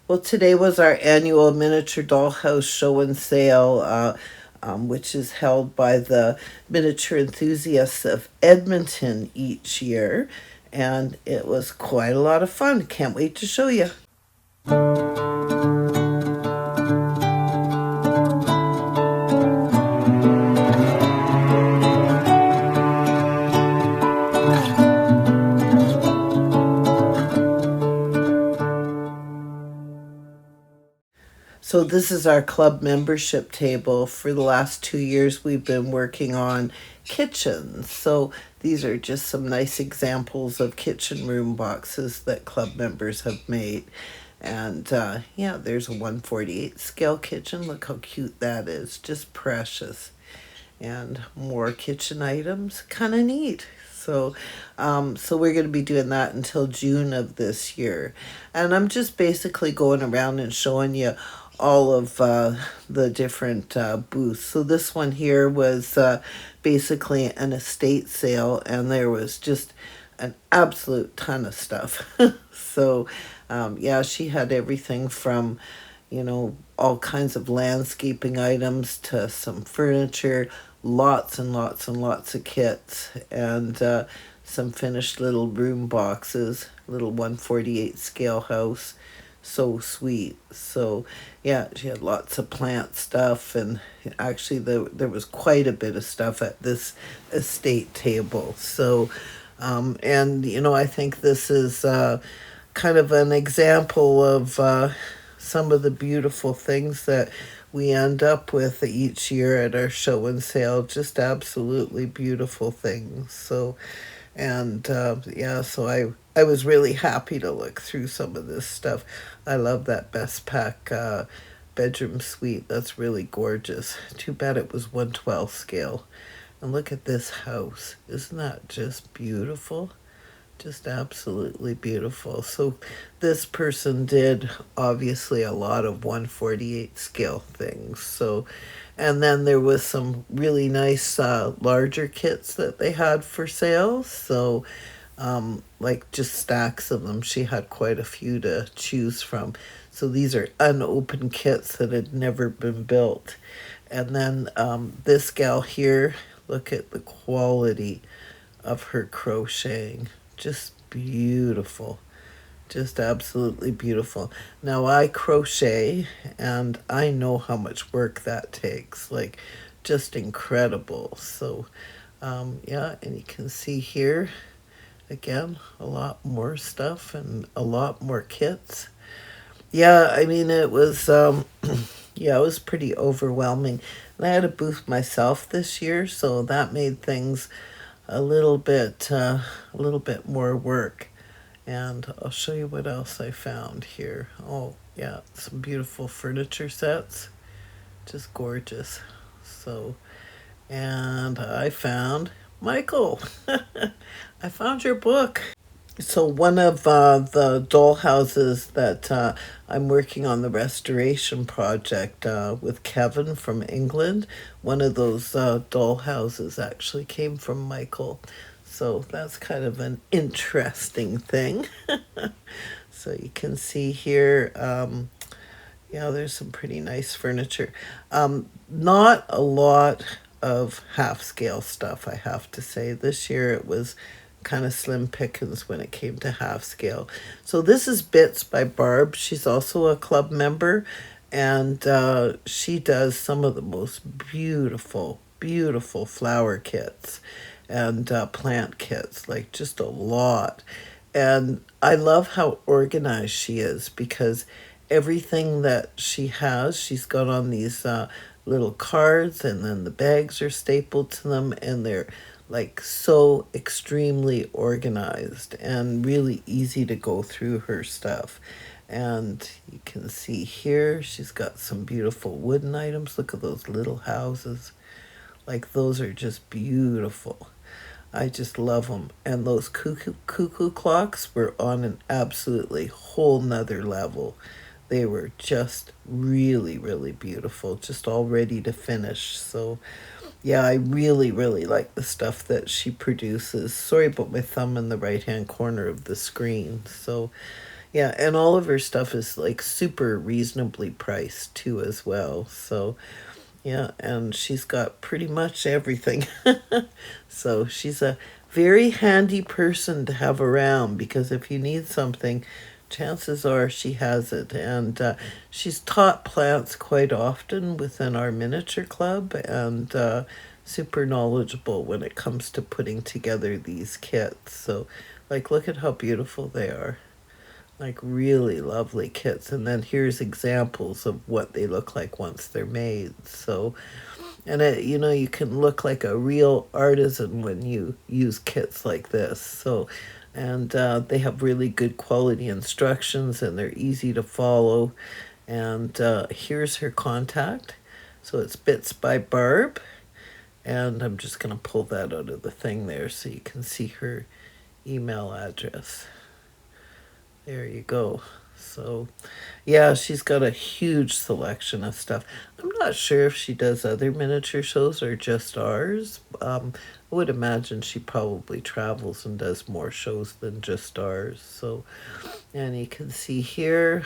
Well, today was our annual miniature dollhouse show and sale, which is held by the miniature enthusiasts of Edmonton each year. And it was quite a lot of fun. Can't wait to show you. So, this is our club membership table. For the last 2 years, we've been working on kitchens. So, these are just some nice examples of kitchen room boxes that club members have made. And yeah, there's a 148 scale kitchen. Look how cute that is. Just precious. And more kitchen items. Kind of neat. So we're going to be doing that until June of this year. And I'm just basically going around and showing you all of the different booths. So this one here was basically an estate sale, and there was just an absolute ton of stuff. So yeah, she had everything from all kinds of landscaping items to some furniture, lots and lots and lots of kits, and some finished little room boxes, little 148 scale house. So sweet. So yeah, she had lots of plant stuff, and actually there was quite a bit of stuff at this estate table. So and I think this is kind of an example of some of the beautiful things that we end up with each year at our show and sale. Just absolutely beautiful things. So, and yeah, so I was really happy to look through some of this stuff. I love that Best Pack bedroom suite. That's really gorgeous. Too bad it was 112 scale. And look at this house. Isn't that just beautiful? Just absolutely beautiful. So this person did obviously a lot of 148 scale things. So, and then there was some really nice larger kits that they had for sale. So like just stacks of them. She had quite a few to choose from. So these are unopened kits that had never been built. And then this gal here, look at the quality of her crocheting. Just beautiful. Just absolutely beautiful. Now, I crochet, and I know how much work that takes. Like, just incredible. So, yeah, and you can see here, again, a lot more stuff and a lot more kits. Yeah, I mean, it was, yeah, it was pretty overwhelming. And I had a booth myself this year, so that made things a little bit more work. And I'll show you what else I found here. Oh yeah, some beautiful furniture sets, just gorgeous. So, and I found Michael. I found your book. So one of the doll houses that I'm working on the restoration project with Kevin from England, one of those doll houses actually came from Michael. So that's kind of an interesting thing. So you can see here, yeah, there's some pretty nice furniture. Not a lot of half scale stuff, I have to say. This year it was kind of slim pickings when it came to half scale. So this is Bits by Barb. She's also a club member, and she does some of the most beautiful, beautiful flower kits and plant kits, like just a lot. And I love how organized she is because everything that she has, she's got on these little cards, and then the bags are stapled to them, and they're like so extremely organized and really easy to go through her stuff. And you can see here she's got some beautiful wooden items. Look at those little houses. Like, those are just beautiful. I just love them. And those cuckoo clocks were on an absolutely whole nother level. They were just really, really beautiful, just all ready to finish. So, yeah, I really, really like the stuff that she produces. Sorry about my thumb in the right hand corner of the screen. So, Yeah, and all of her stuff is like super reasonably priced too as well. So yeah, and she's got pretty much everything. So she's a very handy person to have around because if you need something, chances are she has it. And she's taught plants quite often within our miniature club and super knowledgeable when it comes to putting together these kits. So, like, look at how beautiful they are. Like, really lovely kits. And then here's examples of what they look like once they're made. So, and you can look like a real artisan when you use kits like this. So, and they have really good quality instructions and they're easy to follow. And here's her contact. So it's Bits by Barb. And I'm just going to pull that out of the thing there so you can see her email address. There you go. So, yeah, she's got a huge selection of stuff. I'm not sure if she does other miniature shows or just ours. I would imagine she probably travels and does more shows than just ours. So, and you can see here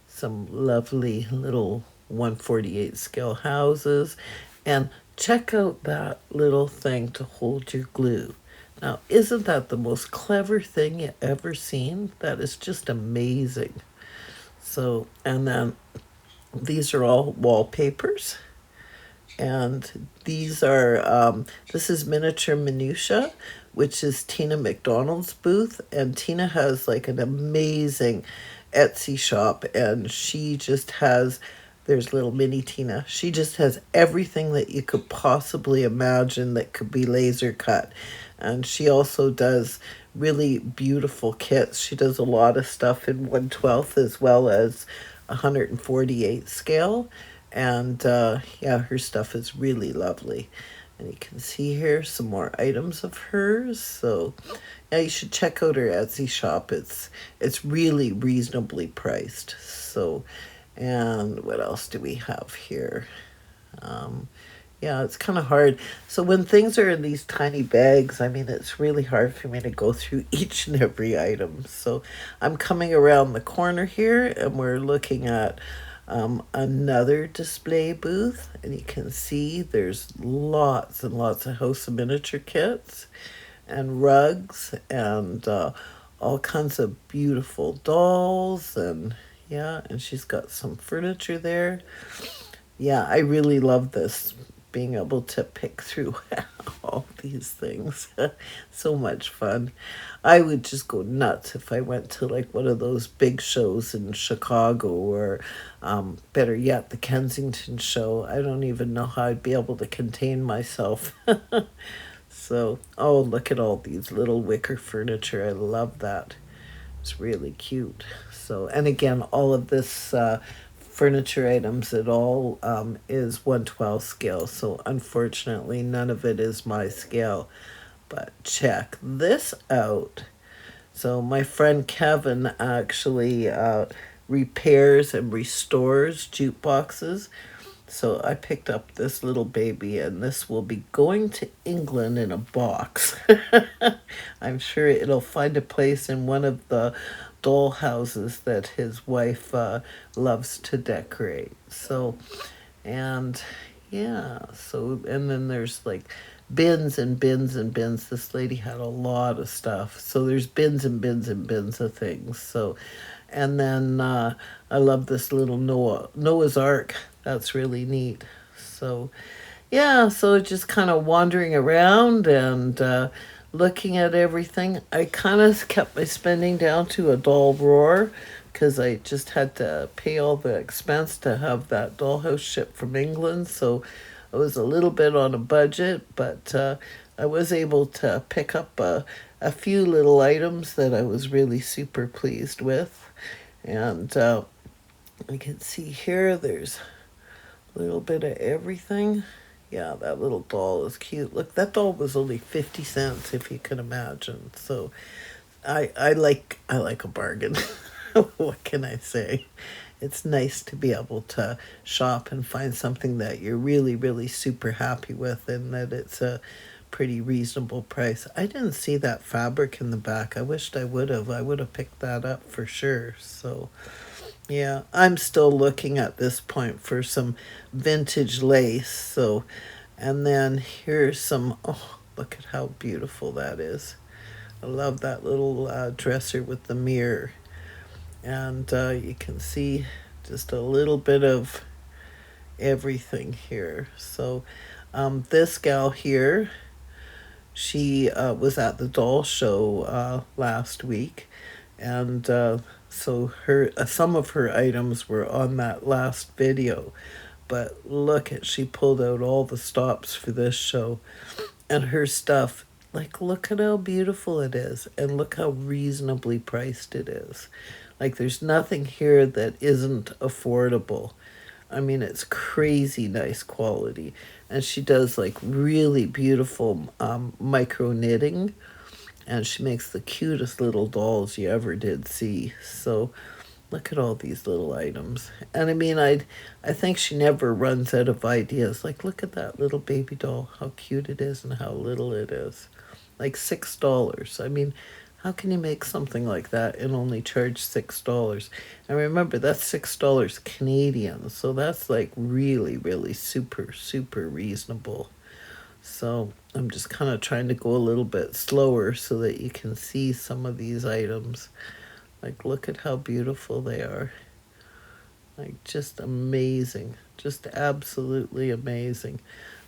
some lovely little 148 scale houses. And check out that little thing to hold your glue. Now, isn't that the most clever thing you ever seen? That is just amazing. So, and then these are all wallpapers. And these are, this is Miniature Minutia, which is Tina McDonald's booth. And Tina has like an amazing Etsy shop. And she just has, there's little mini Tina. She just has everything that you could possibly imagine that could be laser cut. And she also does really beautiful kits. She does a lot of stuff in 1/12 as well as 148 scale. And yeah, her stuff is really lovely. And you can see here some more items of hers. So yeah, you should check out her Etsy shop. It's really reasonably priced. So, and what else do we have here? Yeah, it's kind of hard. So when things are in these tiny bags, I mean, it's really hard for me to go through each and every item. So I'm coming around the corner here and we're looking at another display booth. And you can see there's lots and lots of House of Miniature kits and rugs and all kinds of beautiful dolls. And yeah, and she's got some furniture there. Yeah, I really love this, being able to pick through all these things. So much fun. I would just go nuts if I went to like one of those big shows in Chicago or better yet, the Kensington show. I don't even know how I'd be able to contain myself. So, oh, look at all these little wicker furniture. I love that. It's really cute. So, and again, all of this furniture items, it all is 1/12 scale. So, unfortunately, none of it is my scale. But check this out. So, my friend Kevin actually repairs and restores jukeboxes. So I picked up this little baby, and this will be going to England in a box. I'm sure it'll find a place in one of the doll houses that his wife loves to decorate. So, and yeah, so, and then there's like bins and bins and bins. This lady had a lot of stuff. So there's bins and bins and bins of things. So, and then I love this little Noah's Ark. That's really neat. So, yeah, so just kind of wandering around and looking at everything. I kind of kept my spending down to a doll roar because I just had to pay all the expense to have that dollhouse shipped from England. So I was a little bit on a budget, but I was able to pick up a few little items that I was really super pleased with. And I can see here there's a little bit of everything. Yeah, that little doll is cute. Look, that doll was only 50 cents, if you can imagine. So I like a bargain. What can I say? It's nice to be able to shop and find something that you're really, really super happy with and that it's a pretty reasonable price. I didn't see that fabric in the back. I wished I would have. I would have picked that up for sure. So, yeah, I'm still looking at this point for some vintage lace. So, and then here's some, oh, look at how beautiful that is. I love that little dresser with the mirror. And you can see just a little bit of everything here. So, this gal here, she was at the doll show last week, and so her some of her items were on that last video. But look at, she pulled out all the stops for this show, and her stuff. Like, look at how beautiful it is, and look how reasonably priced it is. Like, there's nothing here that isn't affordable. I mean, it's crazy nice quality. And she does like really beautiful micro knitting. And she makes the cutest little dolls you ever did see. So look at all these little items. And I mean, I think she never runs out of ideas. Like, look at that little baby doll, how cute it is and how little it is. Like $6. I mean, how can you make something like that and only charge $6? And remember, that's $6 Canadian, so that's like really, really super, super reasonable. So I'm just kind of trying to go a little bit slower so that you can see some of these items. Like, look at how beautiful they are. Like, just amazing. Just absolutely amazing.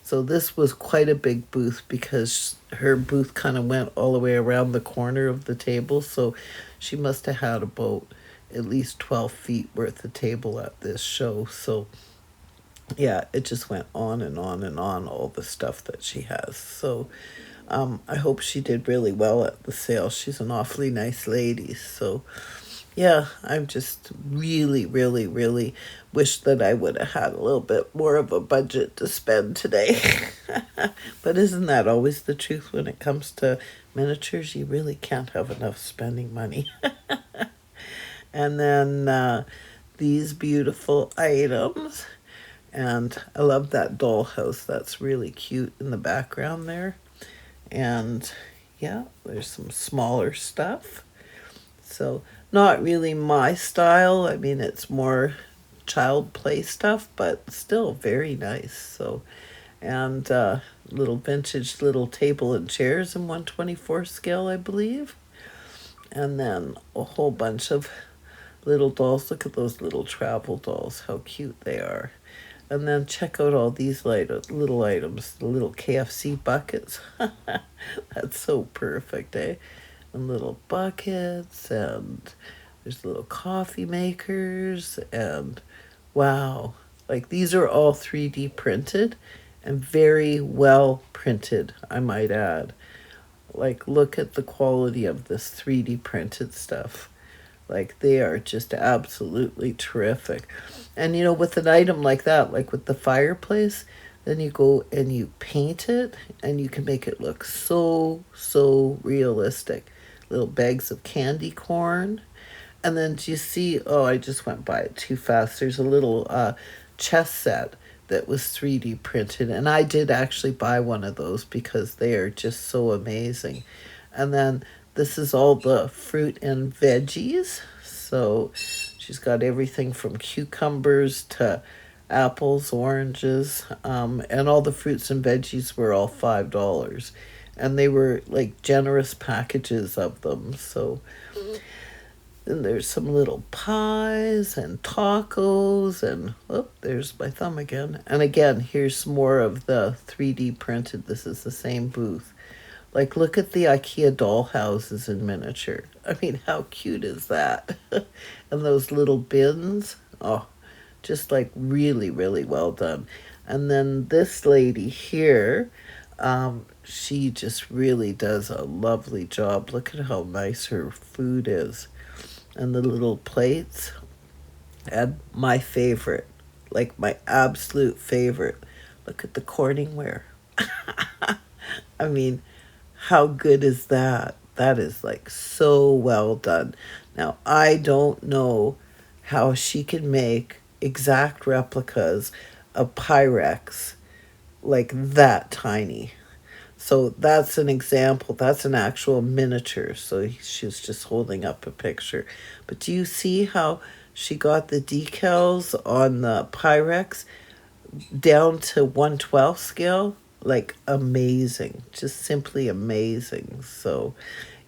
So this was quite a big booth because her booth kind of went all the way around the corner of the table. So she must have had about at least 12 feet worth of table at this show. So yeah, it just went on and on and on, all the stuff that she has. So I hope she did really well at the sale. She's an awfully nice lady. So yeah, I'm just really, really, really wish that I would have had a little bit more of a budget to spend today. But isn't that always the truth when it comes to miniatures? You really can't have enough spending money. And then these beautiful items. And I love that dollhouse. That's really cute in the background there. And yeah, there's some smaller stuff. So not really my style. I mean, it's more child play stuff, but still very nice. So, and little vintage little table and chairs in 1/24 scale, I believe. And then a whole bunch of little dolls. Look at those little travel dolls, how cute they are. And then check out all these little items, the little KFC buckets. That's so perfect, eh? And little buckets, and there's little coffee makers, and wow. Like, these are all 3D printed and very well printed, I might add. Like, look at the quality of this 3D printed stuff. Like, they are just absolutely terrific. And you know, with an item like that, like with the fireplace, then you go and you paint it and you can make it look so, so realistic. Little bags of candy corn. And then do you see, oh, I just went by it too fast. There's a little chess set that was 3D printed. And I did actually buy one of those because they are just so amazing. And then this is all the fruit and veggies. So she's got everything from cucumbers to apples, oranges, and all the fruits and veggies were all $5. And they were like generous packages of them. So and there's some little pies and tacos, and oh, there's my thumb again. And again, here's more of the 3D printed. This is the same booth. Like, look at the IKEA doll houses in miniature. I mean, how cute is that? And those little bins. Oh, just like really, really well done. And then this lady here, she just really does a lovely job. Look at how nice her food is. And the little plates. And my favorite, like my absolute favorite. Look at the Corningware. I mean, how good is that? That is like so well done. Now, I don't know how she can make exact replicas of Pyrex like that tiny. So that's an example. That's an actual miniature. So she's just holding up a picture. But do you see how she got the decals on the Pyrex down to 1/12 scale? Like amazing. Just simply amazing. So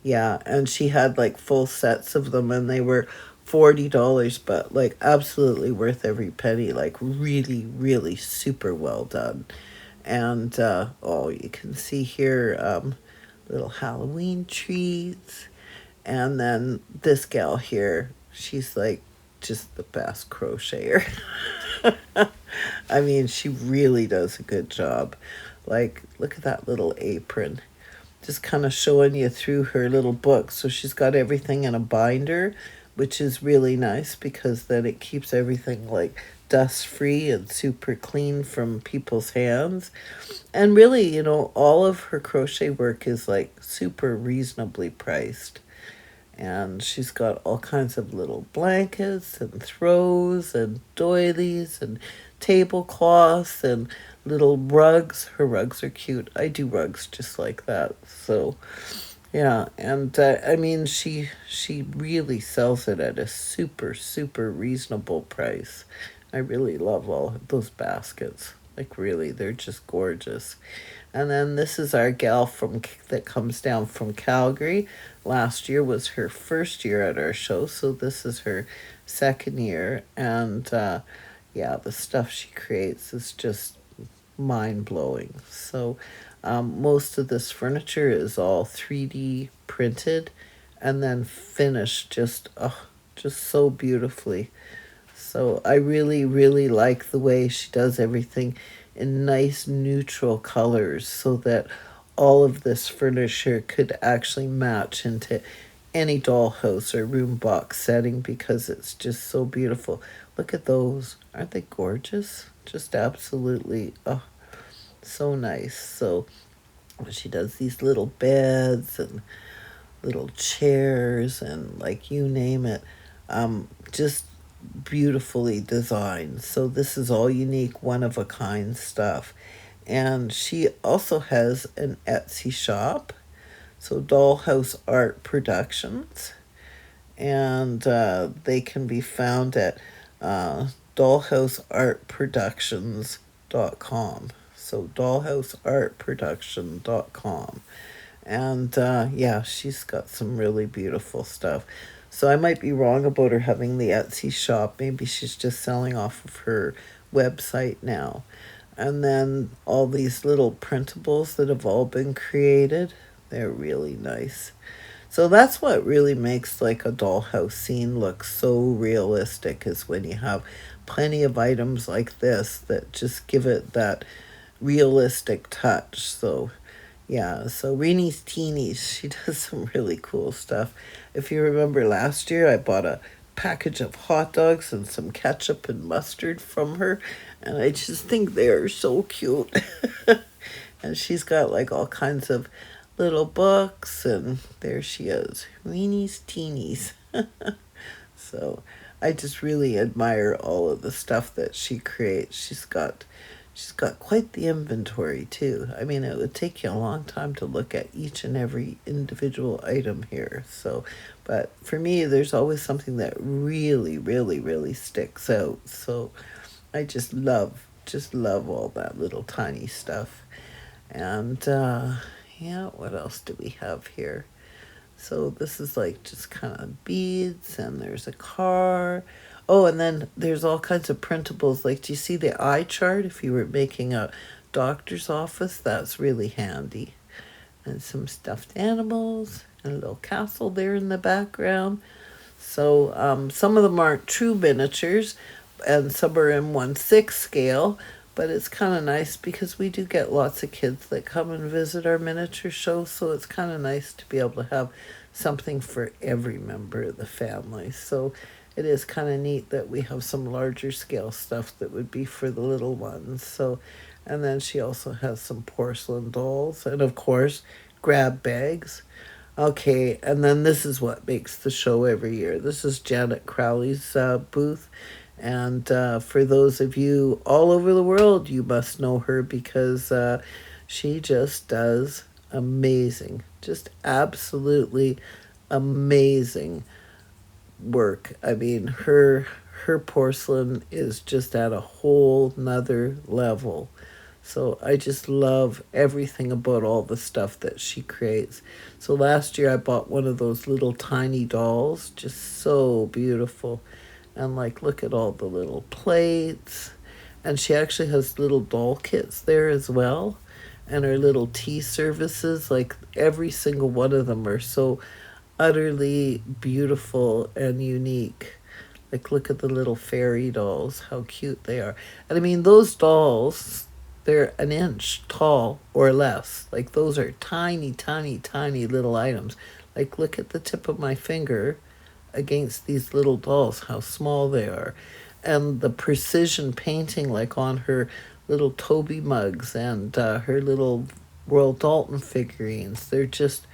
yeah, and she had like full sets of them and they were $40, but like absolutely worth every penny. Like really, really super well done. And oh, you can see here little Halloween treats. And then this gal here, she's like just the best crocheter. I mean, she really does a good job. Like, look at that little apron. Just kind of showing you through her little book. So she's got everything in a binder, which is really nice because then it keeps everything like dust free and super clean from people's hands. And really, all of her crochet work is like super reasonably priced. And she's got all kinds of little blankets and throws and doilies and tablecloths and little rugs. Her rugs are cute. I do rugs just like that. So yeah, and I mean she really sells it at a super reasonable price. I really love all of those baskets. Like really, they're just gorgeous. And then this is our gal from that comes down from Calgary. Last year was her first year at our show, so this is her second year. And yeah, the stuff she creates is just mind blowing. So most of this furniture is all 3D printed and then finished just so beautifully. So I really like the way she does everything in nice neutral colors so that all of this furniture could actually match into any dollhouse or room box setting because it's just so beautiful. Look at those. Aren't they gorgeous? Just absolutely, oh, so nice. So she does these little beds and little chairs and like you name it. Just beautifully designed. So this is all unique, one of a kind stuff. And she also has an Etsy shop, so Dollhouse Art Productions, and they can be found at dollhouseartproductions.com. So dollhouseartproduction.com. And yeah, she's got some really beautiful stuff. So I might be wrong about her having the Etsy shop. Maybe she's just selling off of her website now. And then all these little printables that have all been created. They're really nice. So that's what really makes like a dollhouse scene look so realistic is when you have plenty of items like this that just give it that realistic touch. So yeah, so Reenie's Teenies, she does some really cool stuff. If you remember last year, I bought a package of hot dogs and some ketchup and mustard from her, and I just think they are so cute. And she's got like all kinds of little books, and there she is, Reenie's Teenies. So I just really admire all of the stuff that she creates. She's got quite the inventory too. I mean, it would take you a long time to look at each and every individual item here. So, but for me, there's always something that really sticks out. So, I just love all that little tiny stuff. And yeah, what else do we have here? So this is like just kind of beads, and there's a car. Oh, and then there's all kinds of printables. Like, do you see the eye chart? If you were making a doctor's office, that's really handy. And some stuffed animals, and a little castle there in the background. So some of them aren't true miniatures, and some are in 1/6 scale. But it's kind of nice because we do get lots of kids that come and visit our miniature show. So it's kind of nice to be able to have something for every member of the family. So it is kind of neat that we have some larger scale stuff that would be for the little ones. So, and then she also has some porcelain dolls and of course grab bags. Okay, and then this is what makes the show every year. This is Janet Crowley's booth. And for those of you all over the world, you must know her because She just does amazing, just absolutely amazing work. I mean, her porcelain is just at a whole nother level. So I just love everything about all the stuff that she creates. So last year I bought one of those little tiny dolls, just so beautiful. And like, look at all the little plates. And she actually has little doll kits there as well. And her little tea services, like every single one of them are so utterly beautiful and unique. Like, look at the little fairy dolls, how cute they are. And I mean, those dolls, they're an inch tall or less. Like, those are tiny, tiny, tiny little items. Like, look at the tip of my finger against these little dolls, how small they are. And the precision painting, like on her little Toby mugs and her little Royal Dalton figurines, they're just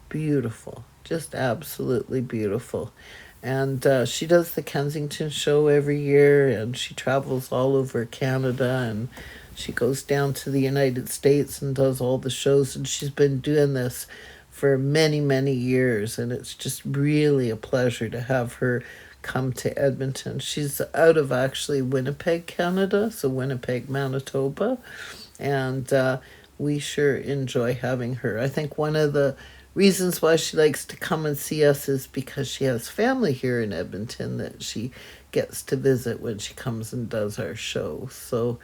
beautiful, just absolutely beautiful. And she does the Kensington show every year, and she travels all over Canada, and she goes down to the United States and does all the shows. And she's been doing this for many, many years, and it's just really a pleasure to have her come to Edmonton. She's out of actually Winnipeg, Canada, so Winnipeg, Manitoba, and we sure enjoy having her. I think one of the reasons why she likes to come and see us is because she has family here in Edmonton that she gets to visit when she comes and does our show. So,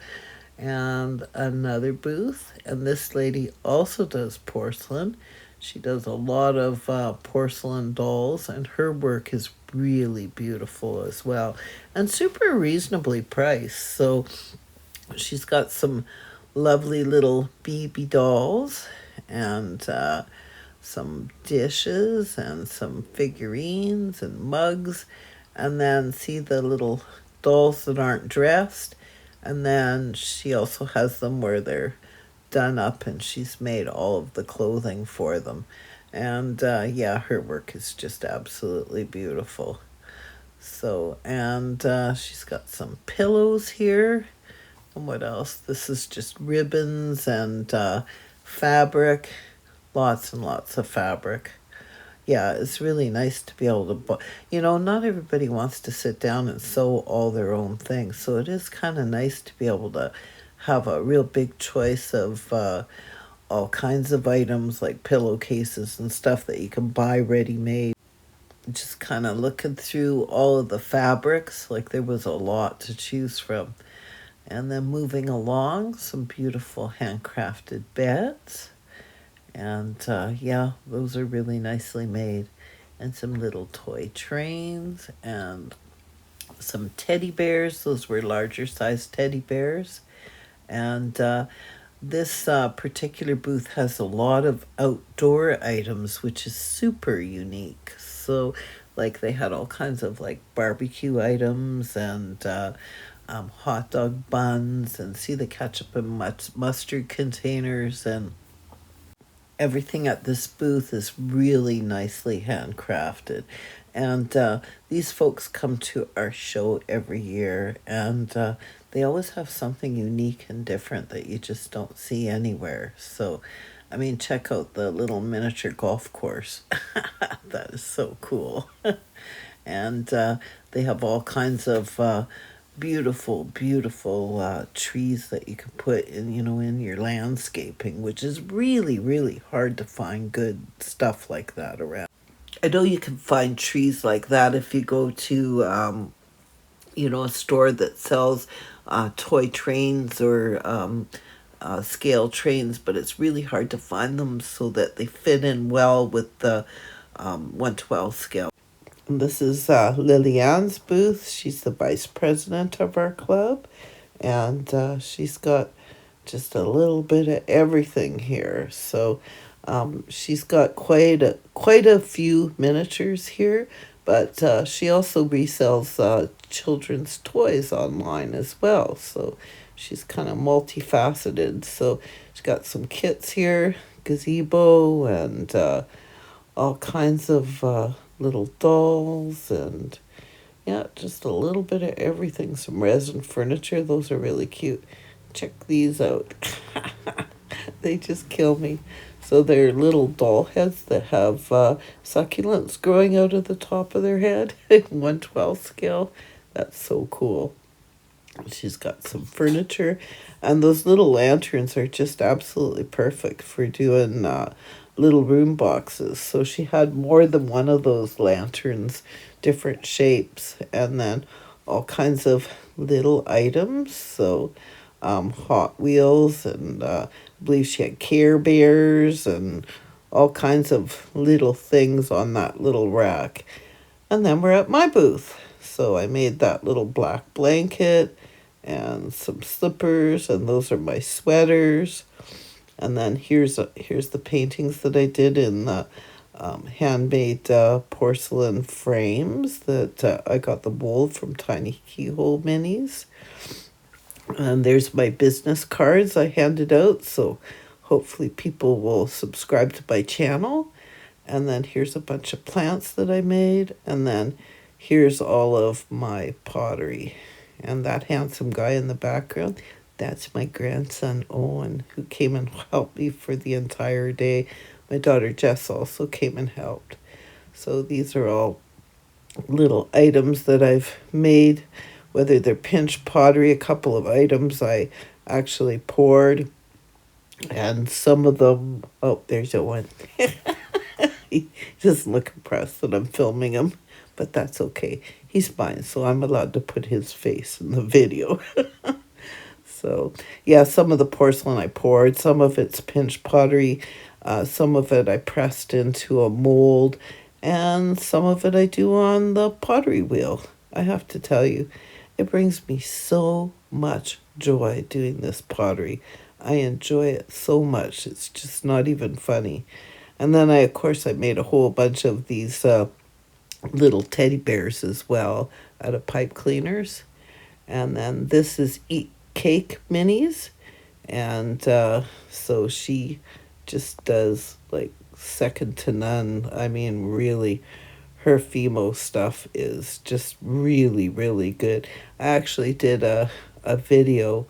and another booth, and this lady also does porcelain. She does a lot of porcelain dolls, and her work is really beautiful as well, and super reasonably priced. So she's got some lovely little baby dolls, and some dishes and some figurines and mugs, and then see the little dolls that aren't dressed. And then she also has them where they're done up, and she's made all of the clothing for them. And yeah, her work is just absolutely beautiful. So, and she's got some pillows here. And what else? This is just ribbons and fabric, lots and lots of fabric. Yeah, it's really nice to be able to, not everybody wants to sit down and sew all their own things. So it is kind of nice to be able to have a real big choice of all kinds of items like pillowcases and stuff that you can buy ready made. Just kind of looking through all of the fabrics, like there was a lot to choose from. And then moving along, some beautiful handcrafted beds. And yeah, those are really nicely made. And some little toy trains and some teddy bears. Those were larger sized teddy bears. And this particular booth has a lot of outdoor items, which is super unique. So, like, they had all kinds of like barbecue items and hot dog buns, and see the ketchup and mustard containers, and everything at this booth is really nicely handcrafted. And these folks come to our show every year, and they always have something unique and different that you just don't see anywhere. So, I mean, check out the little miniature golf course. That is so cool. And they have all kinds of beautiful, beautiful trees that you can put in, in your landscaping, which is really, really hard to find good stuff like that around. I know you can find trees like that if you go to, a store that sells toy trains or scale trains, but it's really hard to find them so that they fit in well with the 1/12 scale. And this is Liliane's booth. She's the vice president of our club, and she's got just a little bit of everything here. So she's got quite a few miniatures here, but she also resells children's toys online as well. So she's kind of multifaceted. So she's got some kits here, gazebo, and all kinds of little dolls, and yeah, just a little bit of everything. Some resin furniture. Those are really cute. Check these out. They just kill me. So they're little doll heads that have succulents growing out of the top of their head, 1/12 scale. That's so cool. She's got some furniture, and those little lanterns are just absolutely perfect for doing little room boxes. So she had more than one of those lanterns, different shapes, and then all kinds of little items. So Hot Wheels, and I believe she had Care Bears and all kinds of little things on that little rack. And then we're at my booth. So I made that little black blanket and some slippers, and those are my sweaters. And then here's the paintings that I did in the handmade porcelain frames that I got the mold from Tiny Keyhole Minis. And there's my business cards I handed out, so hopefully people will subscribe to my channel. And then here's a bunch of plants that I made, and then here's all of my pottery. And that handsome guy in the background, that's my grandson Owen, who came and helped me for the entire day. My daughter Jess also came and helped. So these are all little items that I've made, whether they're pinch pottery. A couple of items I actually poured, and some of them, oh, there's Owen. He doesn't look impressed that I'm filming him, but that's okay. He's fine, so I'm allowed to put his face in the video. So, yeah, some of the porcelain I poured, some of it's pinch pottery, some of it I pressed into a mold, and some of it I do on the pottery wheel. I have to tell you, it brings me so much joy doing this pottery. I enjoy it so much. It's just not even funny. And then of course, I made a whole bunch of these little teddy bears as well out of pipe cleaners. And then this is Eat Cake Minis. And so she just does like second to none. I mean, really, her Fimo stuff is just really, really good. I actually did a video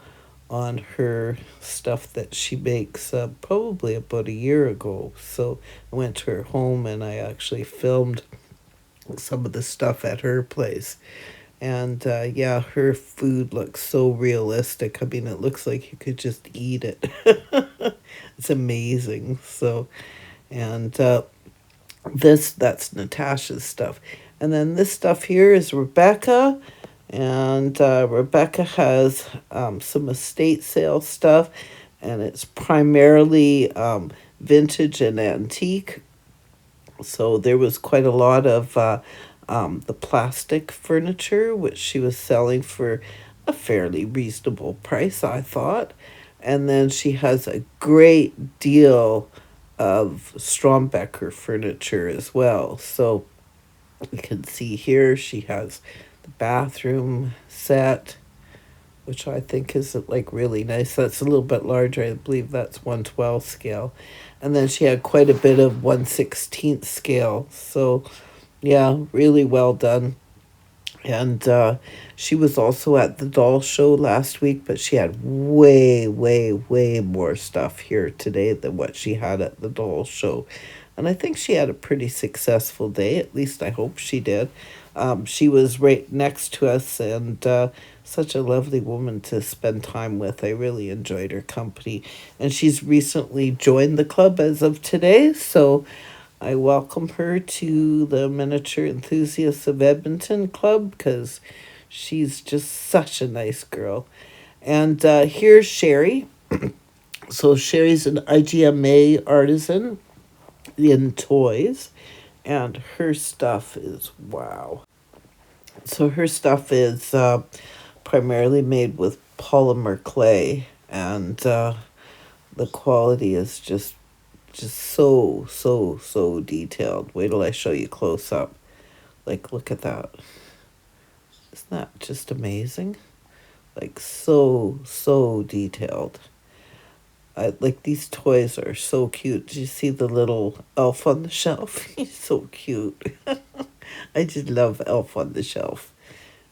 on her stuff that she makes probably about a year ago. So I went to her home and I actually filmed some of the stuff at her place. And yeah, her food looks so realistic. I mean, it looks like you could just eat it. It's amazing. So, and that's Natasha's stuff. And then this stuff here is Rebecca. And Rebecca has some estate sale stuff, and it's primarily vintage and antique. So there was quite a lot of the plastic furniture, which she was selling for a fairly reasonable price, I thought. And then she has a great deal of Strombecker furniture as well. So you can see here she has the bathroom set, which I think is like really nice. That's a little bit larger. I believe that's 1/12 scale. And then she had quite a bit of 1/16 scale. So yeah, really well done. And she was also at the doll show last week, but she had way, way, way more stuff here today than what she had at the doll show. And I think she had a pretty successful day. At least I hope she did. She was right next to us, and such a lovely woman to spend time with. I really enjoyed her company. And she's recently joined the club as of today, so I welcome her to the Miniature Enthusiasts of Edmonton Club because she's just such a nice girl. And here's Sherry. So Sherry's an IGMA artisan in toys, and her stuff is wow. So her stuff is primarily made with polymer clay, and the quality is just so detailed. Wait till I show you close up. Like, look at that. Isn't that just amazing? Like, so detailed. Like, these toys are so cute. Did you see the little elf on the shelf? He's so cute. I just love Elf on the Shelf.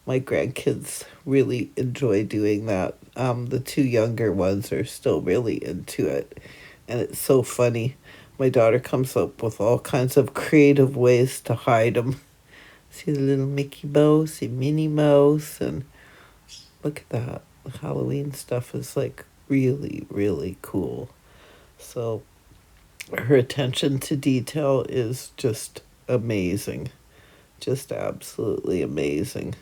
My grandkids really enjoy doing that. The two younger ones are still really into it. And it's so funny. My daughter comes up with all kinds of creative ways to hide them. See the little Mickey Mouse, see Minnie Mouse, and look at that. The Halloween stuff is like really, really cool. So her attention to detail is just amazing. Just absolutely amazing.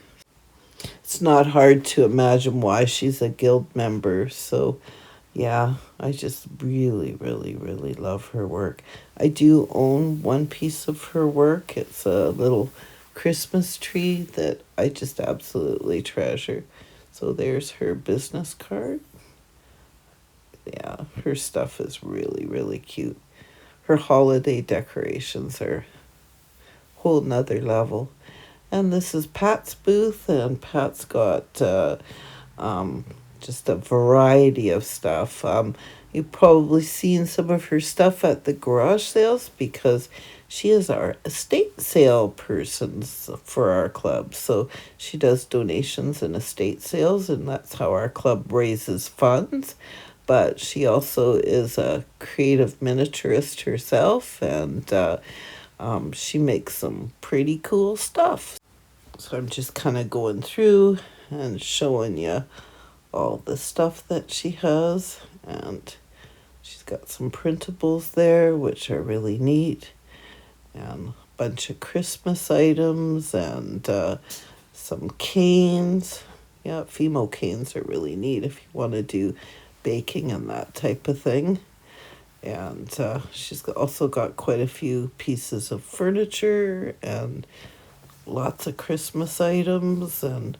It's not hard to imagine why she's a guild member. So, yeah, I just really, really, really love her work. I do own one piece of her work. It's a little Christmas tree that I just absolutely treasure. So, there's her business card. Yeah, her stuff is really, really cute. Her holiday decorations are a whole nother level. And this is Pat's booth, and Pat's got um, just a variety of stuff. You've probably seen some of her stuff at the garage sales because she is our estate sale person for our club. So she does donations and estate sales, and that's how our club raises funds. But she also is a creative miniaturist herself, and she makes some pretty cool stuff. So I'm just kind of going through and showing you all the stuff that she has. And she's got some printables there, which are really neat. And a bunch of Christmas items and some canes. Yeah, Fimo canes are really neat if you want to do baking and that type of thing. And she's also got quite a few pieces of furniture and lots of Christmas items and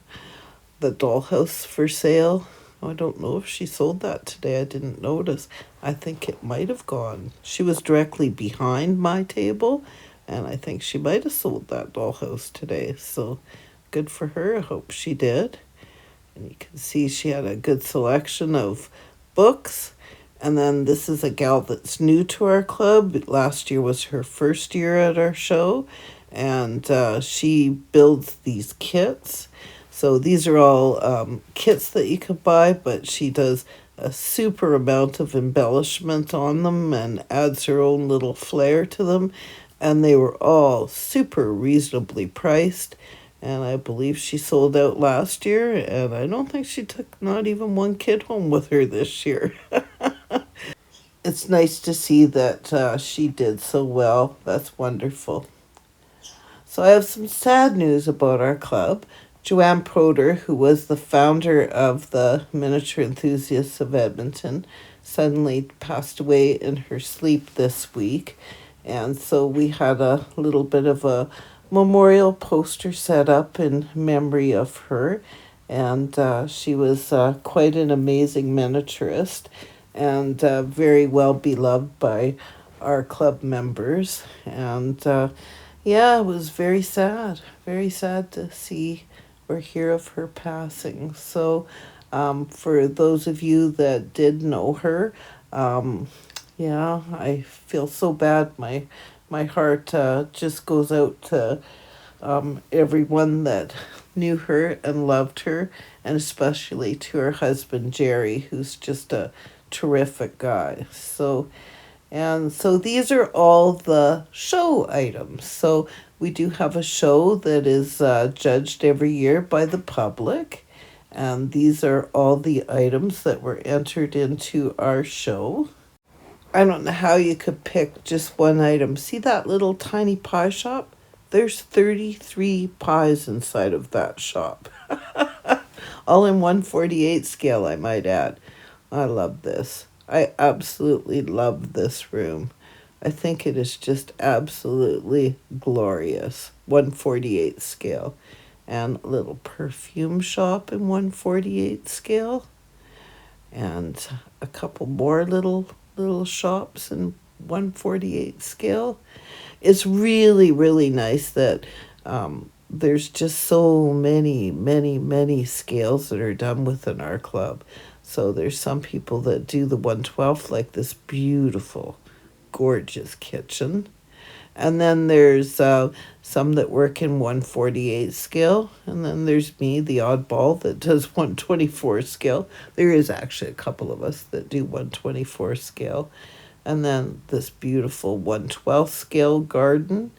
the dollhouse for sale. I don't know if she sold that today. I didn't notice. I think it might have gone. She was directly behind my table, and I think she might have sold that dollhouse today. So good for her. I hope she did. And you can see she had a good selection of books. And then this is a gal that's new to our club. Last year was her first year at our show, and she builds these kits. So these are all kits that you can buy, but she does a super amount of embellishment on them and adds her own little flair to them. And they were all super reasonably priced. And I believe she sold out last year, and I don't think she took not even one kid home with her this year. It's nice to see that she did so well. That's wonderful. So I have some sad news about our club. Joanne Proder, who was the founder of the Miniature Enthusiasts of Edmonton, suddenly passed away in her sleep this week. And so we had a little bit of a memorial poster set up in memory of her. And she was quite an amazing miniaturist and very well beloved by our club members. And yeah, it was very sad to see or hear of her passing. So, for those of you that did know her, yeah, I feel so bad. My heart just goes out to everyone that knew her and loved her, and especially to her husband Jerry, who's just a terrific guy. So these are all the show items. So we do have a show that is judged every year by the public. And these are all the items that were entered into our show. I don't know how you could pick just one item. See that little tiny pie shop? There's 33 pies inside of that shop. All in 1/48 scale, I might add. I love this. I absolutely love this room. I think it is just absolutely glorious. 1/48 scale. And a little perfume shop in 1/48 scale. And a couple more little shops in 1/48 scale. It's really, really nice that there's just so many scales that are done within our club. So there's some people that do the 1/12, like this beautiful, gorgeous kitchen. And then there's some that work in 1/48 scale. And then there's me, the oddball, that does 1/24 scale. There is actually a couple of us that do 1/24 scale. And then this beautiful 1/12 scale garden.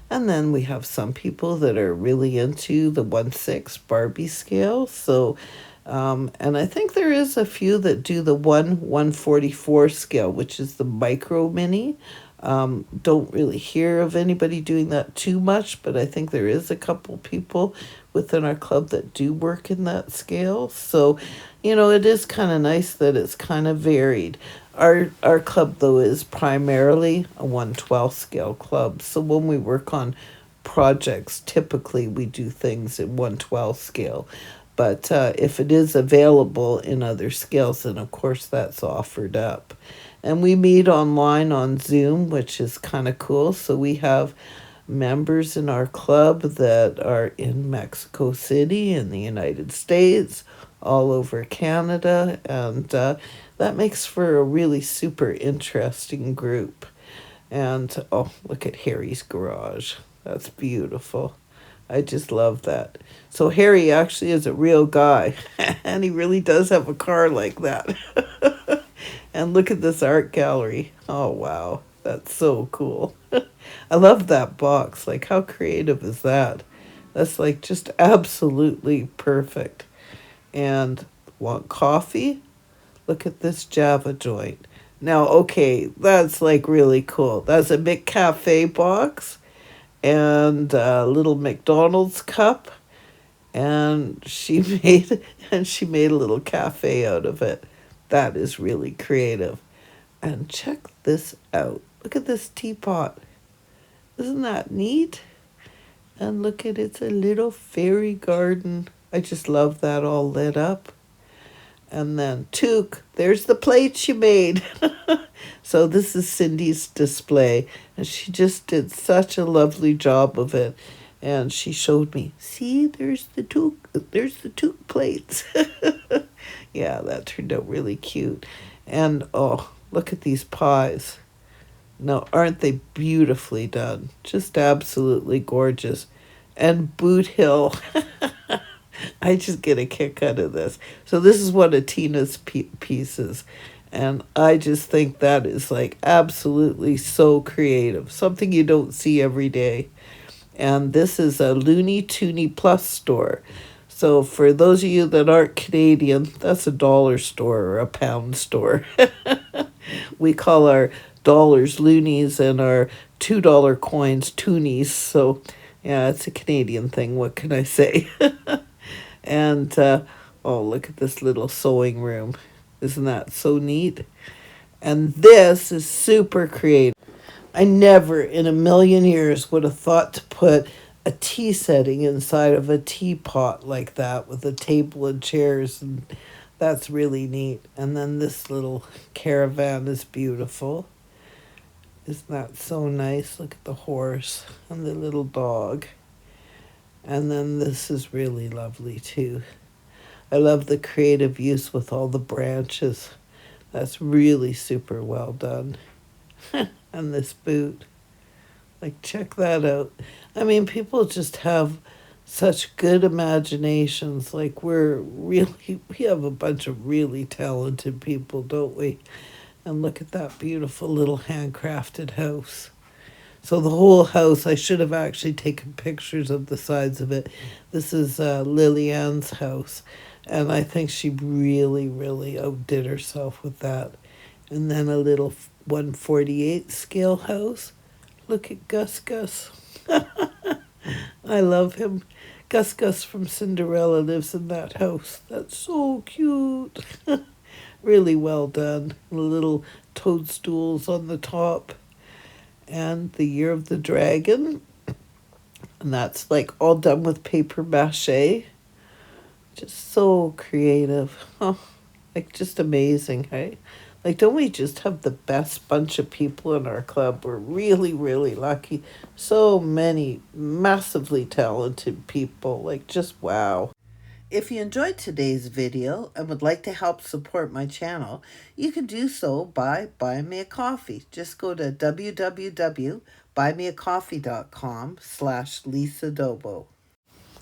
And then we have some people that are really into the 1/6 Barbie scale. So, and I think there is a few that do the 1/144 scale, which is the micro mini. Don't really hear of anybody doing that too much, but I think there is a couple people within our club that do work in that scale. So, it is kind of nice that it's kind of varied. Our club though is primarily a 1/12 scale club. So when we work on projects, typically we do things in 1/12 scale. But if it is available in other scales, then of course that's offered up. And we meet online on Zoom, which is kind of cool. So we have members in our club that are in Mexico City, in the United States, all over Canada, and that makes for a really super interesting group. And oh, look at Harry's garage. That's beautiful. I just love that. So Harry actually is a real guy, and he really does have a car like that. And look at this art gallery. Oh, wow. That's so cool. I love that box. Like, how creative is that? That's like just absolutely perfect. And want coffee? Look at this Java joint. Now, okay, that's like really cool. That's a McCafe box and a little McDonald's cup, and she made a little cafe out of it. That is really creative. And check this out. Look at this teapot. Isn't that neat? And look at it's a little fairy garden. I just love that all lit up. And then Took, there's the plate she made. So this is Cindy's display, and she just did such a lovely job of it. And she showed me, see, there's the Took plates. Yeah, that turned out really cute. And oh, look at these pies. No, aren't they beautifully done? Just absolutely gorgeous. And Boot Hill. I just get a kick out of this. So this is one of Tina's pieces. And I just think that is like absolutely so creative. Something you don't see every day. And this is a Looney Toony Plus store. So for those of you that aren't Canadian, that's a dollar store or a pound store. We call our dollars loonies and our $2 coins toonies. So yeah, it's a Canadian thing. What can I say? And oh, look at this little sewing room. Isn't that so neat? And this is super creative. I never in a million years would have thought to put a tea setting inside of a teapot like that with a table and chairs, and that's really neat. And then this little caravan is beautiful. Isn't that so nice? Look at the horse and the little dog. And then this is really lovely too. I love the creative use with all the branches. That's really super well done. And this boot. Like, check that out. I mean, people just have such good imaginations. Like, we have a bunch of really talented people, don't we? And look at that beautiful little handcrafted house. So the whole house, I should have actually taken pictures of the sides of it. This is Lillian's house, and I think she really, really outdid herself with that. And then a little 1/48 scale house. Look at Gus Gus. I love him. Gus Gus from Cinderella lives in that house. That's so cute. Really well done. Little toadstools on the top. And the Year of the Dragon. And that's like all done with paper mache. Just so creative. Oh, like just amazing, hey? Like, don't we just have the best bunch of people in our club? We're really, really lucky. So many massively talented people. Like, just wow. If you enjoyed today's video and would like to help support my channel, you can do so by buying me a coffee. Just go to www.buymeacoffee.com/Lisa Dobo.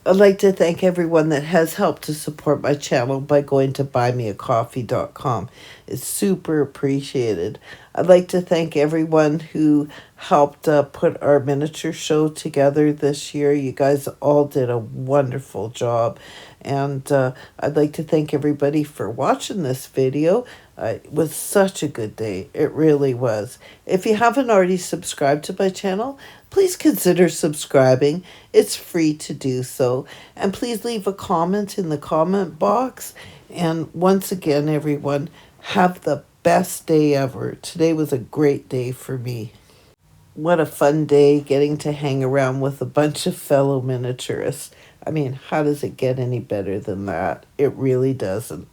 I'd like to thank everyone that has helped to support my channel by going to buymeacoffee.com. It's super appreciated. I'd like to thank everyone who helped put our miniature show together this year. You guys all did a wonderful job. And I'd like to thank everybody for watching this video. It was such a good day. It really was. If you haven't already subscribed to my channel, please consider subscribing. It's free to do so. And please leave a comment in the comment box. And once again, everyone, have the best day ever. Today was a great day for me. What a fun day getting to hang around with a bunch of fellow miniaturists. I mean, how does it get any better than that? It really doesn't.